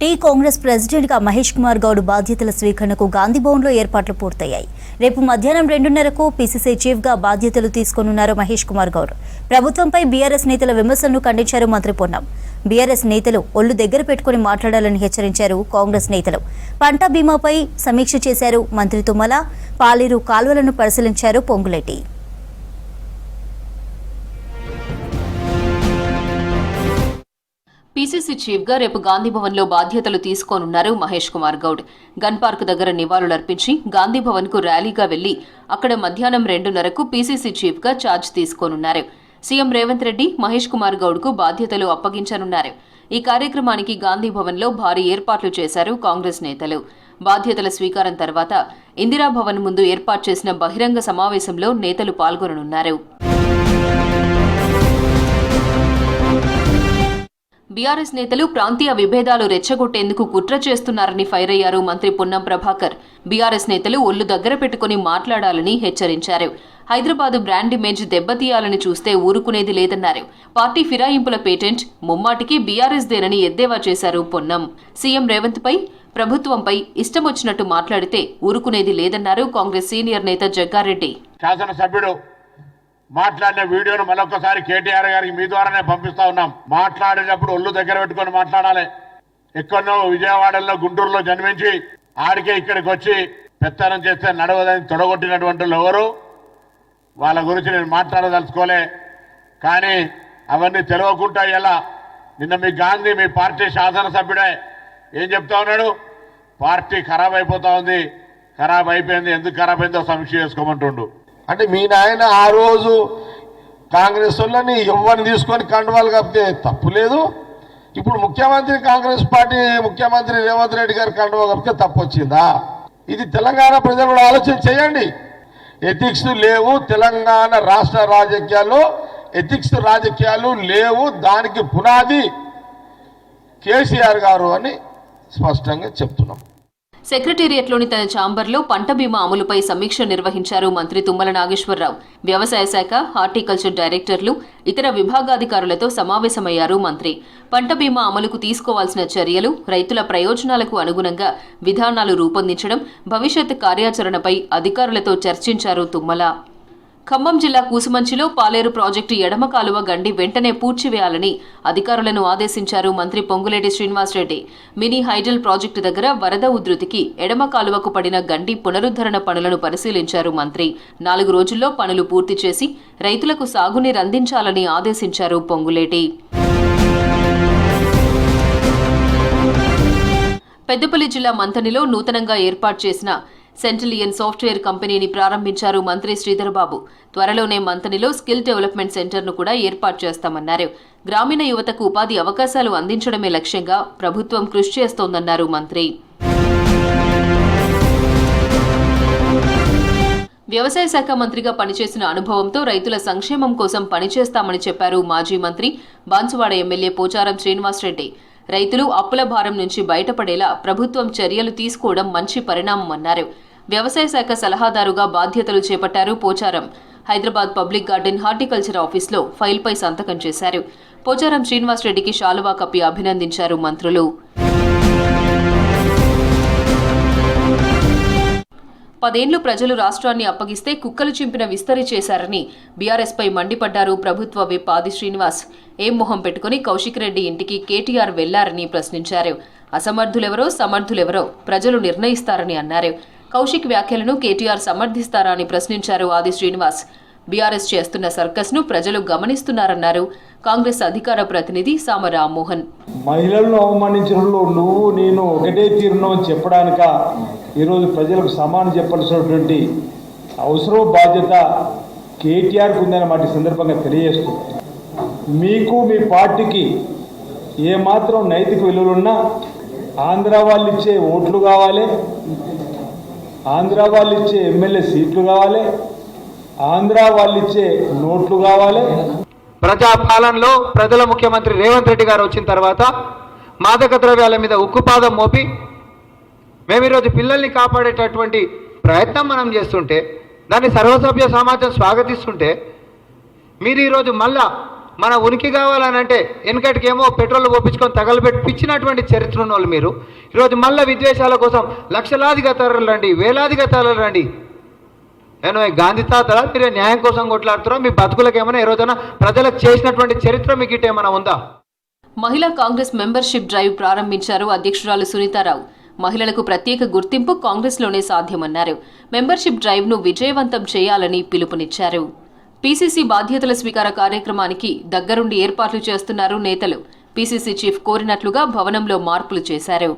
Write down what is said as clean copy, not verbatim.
Tea Congress president గా మహేష్ కుమార్ గౌడ్ బాధ్యతల స్వీకరణకు గాంధీ భవన్ లో ఏర్పాట్లు పూర్తయ్యాయి. రేపు మధ్యాహ్నం 2:30కు పీసీసీ చీఫ్ గా బాధ్యతలు తీసుకోనున్నారు మహేష్ కుమార్ గౌడ్. ప్రభుత్వంపై బీఆర్ఎస్ నేతల విమర్శలను ఖండించారు మంత్రి పొన్నం. బీఆర్ఎస్ నేతలు ఒళ్ళు దగ్గర పెట్టుకుని మాట్లాడాలని హెచ్చరించారు కాంగ్రెస్ నేతలు. పంట బీమాపై సమీక్ష చేశారు మంత్రి తుమ్మల. పాలేరు కాలువలను పరిశీలించారు పొంగులేటి. పీసీసీ చీఫ్ గా రేపు గాంధీభవన్ లో బాధ్యతలు తీసుకోనున్నారు మహేష్ కుమార్ గౌడ్. గన్ పార్క్ దగ్గర నివాళులర్పించి గాంధీభవన్ కు ర్యాలీగా వెళ్లి అక్కడ మధ్యాహ్నం 2:30కు పీసీసీ చీఫ్ గా ఛార్జ్ తీసుకోనున్నారు. సీఎం రేవంత్ రెడ్డి మహేష్ కుమార్ గౌడ్ కు బాధ్యతలు అప్పగించనున్నారు. ఈ కార్యక్రమానికి గాంధీభవన్ లో భారీ ఏర్పాట్లు చేశారు కాంగ్రెస్ నేతలు. బాధ్యతల స్వీకారం తర్వాత ఇందిరాభవన్ ముందు ఏర్పాటు చేసిన బహిరంగ సమావేశంలో నేతలు పాల్గొననున్నారు. బీఆర్ఎస్ నేతలు ప్రాంతీయ విభేదాలు రెచ్చగొట్టేందుకు కుట్ర చేస్తున్నారని ఫైర్ అయ్యారు మంత్రి పొన్నం ప్రభాకర్. బీఆర్ఎస్ నేతలు ఒళ్లు దగ్గర పెట్టుకుని మాట్లాడాలని హెచ్చరించారు. హైదరాబాద్ బ్రాండ్ ఇమేజ్ దెబ్బతీయాలని చూస్తే ఊరుకునేది లేదన్నారు. పార్టీ ఫిరాయింపుల పేటెంట్ ముమ్మాటికి బీఆర్ఎస్ దేనని ఎద్దేవా చేశారు పొన్నం. సీఎం రేవంత్ పై ప్రభుత్వంపై ఇష్టం వచ్చినట్టు మాట్లాడితే ఊరుకునేది లేదన్నారు కాంగ్రెస్ సీనియర్ నేత జగ్గారెడ్డి. శాసనసభ్యుడు మాట్లాడిన వీడియోను మరొకసారి కేటీఆర్ గారికి మీ ద్వారానే పంపిస్తా ఉన్నాం. మాట్లాడేటప్పుడు ఒళ్ళు దగ్గర పెట్టుకొని మాట్లాడాలి. ఎక్కడో విజయవాడలో గుంటూరులో జన్మించి ఆడికే ఇక్కడికి వచ్చి పెత్తనం చేస్తే నడవదని తొడగొట్టినటువంటి ఎవరు, వాళ్ళ గురించి నేను మాట్లాడదలుచుకోలే. కానీ అవన్నీ తెలియకుండా ఎలా నిన్న మీ గాంధీ మీ పార్టీ శాసనసభ్యుడే ఏం చెప్తా ఉన్నాడు, పార్టీ ఖరాబ్ అయిపోతా ఉంది, ఖరాబ్ అయిపోయింది, ఎందుకు ఖరాబ్ అయిందో సమీక్ష చేసుకోమంటుండు. అంటే మీ నాయన ఆ రోజు కాంగ్రెస్ వాళ్ళని ఎవరిని తీసుకొని కండువాలు కప్పితే తప్పు లేదు. ఇప్పుడు ముఖ్యమంత్రి కాంగ్రెస్ పార్టీ ముఖ్యమంత్రి రేవంత్ రెడ్డి గారు కండువా కప్పితే తప్పు వచ్చిందా? ఇది తెలంగాణ ప్రజలు కూడా ఆలోచన చేయండి. ఎథిక్స్ లేవు తెలంగాణ రాష్ట్ర రాజకీయాల్లో, ఎథిక్స్ రాజకీయాలు లేవు. దానికి పునాది కేసీఆర్ గారు అని స్పష్టంగా చెప్తున్నాం. సెక్రటేరియట్లోని తన ఛాంబర్లో పంట బీమా అమలుపై సమీక్ష నిర్వహించారు మంత్రి తుమ్మల నాగేశ్వరరావు. వ్యవసాయ శాఖ, హార్టికల్చర్ డైరెక్టర్లు, ఇతర విభాగాధికారులతో సమావేశమయ్యారు మంత్రి. పంట బీమా అమలుకు తీసుకోవాల్సిన చర్యలు, రైతుల ప్రయోజనాలకు అనుగుణంగా విధానాలు రూపొందించడం, భవిష్యత్ కార్యాచరణపై అధికారులతో చర్చించారు తుమ్మల. ఖమ్మం జిల్లా కూసుమంచిలో పాలేరు ప్రాజెక్టు ఎడమ కాలువ గండి వెంటనే పూడ్చివేయాలని అధికారులను ఆదేశించారు మంత్రి Ponguleti Srinivasa Reddy. Mini hydel project దగ్గర వరద ఉధృతికి ఎడమ కాలువకు పడిన గండి పునరుద్ధరణ పనులను పరిశీలించారు మంత్రి. 4 రోజుల్లో పనులు పూర్తి చేసి రైతులకు సాగునీరు అందించాలని ఆదేశించారు పొంగులేటి. పెద్దపల్లి జిల్లా మంథనిలో నూతనంగా ఏర్పాటు చేసిన సెంట్రలియన్ సాఫ్ట్వేర్ కంపెనీని ప్రారంభించారు మంత్రి శ్రీధర్బాబు. త్వరలోనే మంథనిలో స్కిల్ డెవలప్మెంట్ సెంటర్ను కూడా ఏర్పాటు చేస్తామన్నారు. గ్రామీణ యువతకు ఉపాధి అవకాశాలు అందించడమే లక్ష్యంగా ప్రభుత్వం కృషి చేస్తోందన్నారు మంత్రి. వ్యవసాయ శాఖ మంత్రిగా పనిచేసిన అనుభవంతో రైతుల సంక్షేమం కోసం పనిచేస్తామని చెప్పారు మాజీ మంత్రి బాన్సువాడ ఎమ్మెల్యే పోచారం శ్రీనివాసరెడ్డి. రైతులు అప్పుల భారం నుంచి బయటపడేలా ప్రభుత్వం చర్యలు తీసుకోవడం మంచి పరిణామమన్నారు. వ్యవసాయ శాఖ సలహాదారుగా బాధ్యతలు చేపట్టారు Pocharam. Hyderabad public garden horticulture ఆఫీస్లో ఫైల్పై సంతకం చేశారు. పోచారం శ్రీనివాసరెడ్డికి శాలువా కప్పి అభినందించారు మంత్రులు. 10 ఏళ్లు ప్రజలు రాష్ట్రాన్ని అప్పగిస్తే కుక్కలు చింపిన విస్తరి చేశారని బీఆర్ఎస్పై మండిపడ్డారు ప్రభుత్వ విప్ ఆది శ్రీనివాస్. ఏం మొహం పెట్టుకుని కౌశిక్ రెడ్డి ఇంటికి కేటీఆర్ వెళ్లారని ప్రశ్నించారు. అసమర్థులెవరో సమర్థులెవరో ప్రజలు నిర్ణయిస్తారని అన్నారు. కౌశిక్ వ్యాఖ్యలను కేటీఆర్ సమర్థిస్తారా అని ప్రశ్నించారు ఆది శ్రీనివాస్. బీఆర్ఎస్ చేస్తున్న సర్కస్ ను ప్రజలు గమనిస్తున్నారన్నారు కాంగ్రెస్ అధికార ప్రతినిధి సామ రామ్మోహన్. మహిళలను అవమానించడంలో నువ్వు నేను ఒకటే తీరును చెప్పడానిక ఈరోజు ప్రజలకు సమానం చెప్పాల్సినటువంటి అవసరం బాధ్యత కేటీఆర్కు ఉందని మాట సందర్భంగా తెలియజేస్తూ, మీకు మీ పార్టీకి ఏమాత్రం నైతిక విలువలున్నా ఆంధ్ర వాళ్ళు ఇచ్చే ఓట్లు కావాలి, ఆంధ్ర వాళ్ళు ఇచ్చే ఎమ్మెల్యే సీట్లు కావాలి, ఆంధ్ర వాళ్ళు ఇచ్చే నోట్లు కావాలి. ప్రజాపాలనలో ప్రజల ముఖ్యమంత్రి రేవంత్ రెడ్డి గారు వచ్చిన తర్వాత మాదక ద్రవ్యాల మీద ఉక్కుపాదం మోపి మేము ఈరోజు పిల్లల్ని కాపాడేటటువంటి ప్రయత్నం మనం చేస్తుంటే, దాన్ని సర్వసభ్య సమాజం స్వాగతిస్తుంటే, మీరు ఈరోజు మళ్ళా మన ఉనికి కావాలనంటే వెనకటికేమో పెట్రోల్ పోపించుకొని తగలబెట్టించినటువంటి చరిత్ర ఉన్న వాళ్ళు మీరు ఈరోజు మళ్ళీ విద్వేషాల కోసం లక్షలాదిగా తరలండి, వేలాదిగా తరలండి. నేను గాంధీ తాతలా మీరు న్యాయం కోసం కొట్లాడుతారా? మీ బతుకులకు ఏమైనా ఈ రోజున ప్రజలకు చేసినటువంటి చరిత్ర మీకు ఇటు ఏమైనా ఉందా? మహిళా కాంగ్రెస్ మెంబర్షిప్ డ్రైవ్ ప్రారంభించారు అధ్యక్షురాలు సునీతారావు. మహిళలకు ప్రత్యేక గుర్తింపు కాంగ్రెస్లోనే సాధ్యమన్నారు. మెంబర్షిప్ డ్రైవ్ను విజయవంతం చేయాలని పిలుపునిచ్చారు. పీసీసీ బాధ్యతల స్వీకార కార్యక్రమానికి దగ్గరుండి ఏర్పాట్లు చేస్తున్నారు నేతలు. పీసీసీ చీఫ్ కోరినట్లుగా భవనంలో మార్పులు చేశారు.